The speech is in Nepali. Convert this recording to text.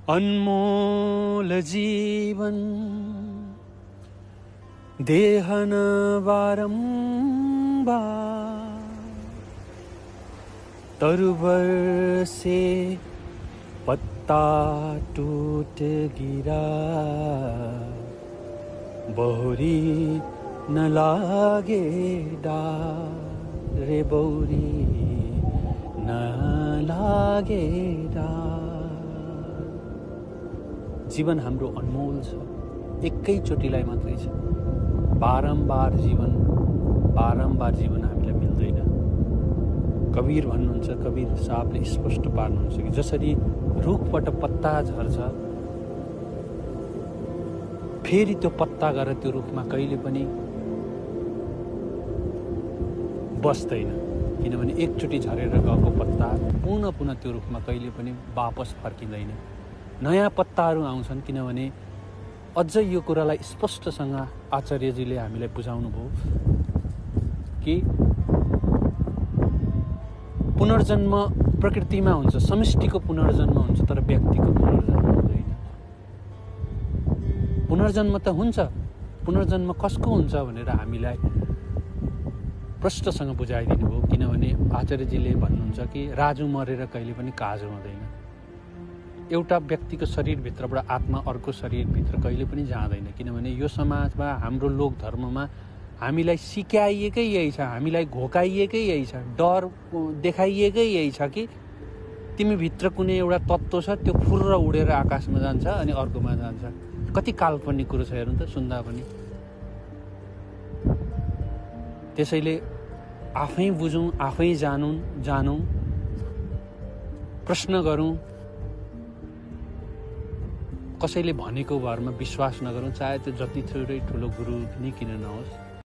अनमोल जीवन देहन बारंबार, तरुवर से पत्ता टूट गिरा, बहुरी न लागे डार रे, बहुरी न लागे डार। जीवन हाम्रो अनमोल छ, एकैचोटिलाई मात्रै छ। बारम्बार जीवन हामीलाई मिल्दैन। कबीर भन्नुहुन्छ, कबीर साहबले स्पष्ट पार्नुहुन्छ कि जसरी रुखबाट पत्ता झर्छ, फेरि त्यो पत्ता गएर त्यो रुखमा कहिले पनि बस्दैन, किनभने एकचोटि झरेर गएको पत्ता पुनः त्यो रुखमा कहिले पनि वापस फर्किँदैन। नयाँ पत्ताहरू आउँछन्, किनभने अझ यो कुरालाई स्पष्टसँग आचार्यजीले हामीलाई बुझाउनु भयो कि पुनर्जन्म प्रकृतिमा हुन्छ, समष्टिको पुनर्जन्म हुन्छ, तर व्यक्तिको पुनर्जन्म हुँदैन। पुनर्जन्म त हुन्छ, पुनर्जन्म कसको हुन्छ भनेर हामीलाई प्रष्टसँग बुझाइदिनु भयो, किनभने आचार्यजीले भन्नुहुन्छ कि राजु मरेर कहिले पनि काजु हुँदैन। एउटा व्यक्तिको शरीरभित्रबाट आत्मा अर्को शरीरभित्र कहिले पनि जाँदैन, किनभने यो समाजमा हाम्रो लोक धर्ममा हामीलाई सिकाइएकै यही छ, हामीलाई घोकाइएकै यही छ, डर देखाइएकै यही छ कि तिमीभित्र कुनै एउटा तत्त्व छ, त्यो फुर्र उडेर आकाशमा जान्छ अनि अर्कोमा जान्छ। कति काल्पनिक कुरो छ हेर्नु त, सुन्दा पनि। त्यसैले आफै बुझौँ, आफै जानौँ, प्रश्न गरौँ, कसैले भनेको भरमा विश्वास नगरौँ, चाहे त्यो जति थोरै ठुलो गुरु नि किन नहोस्।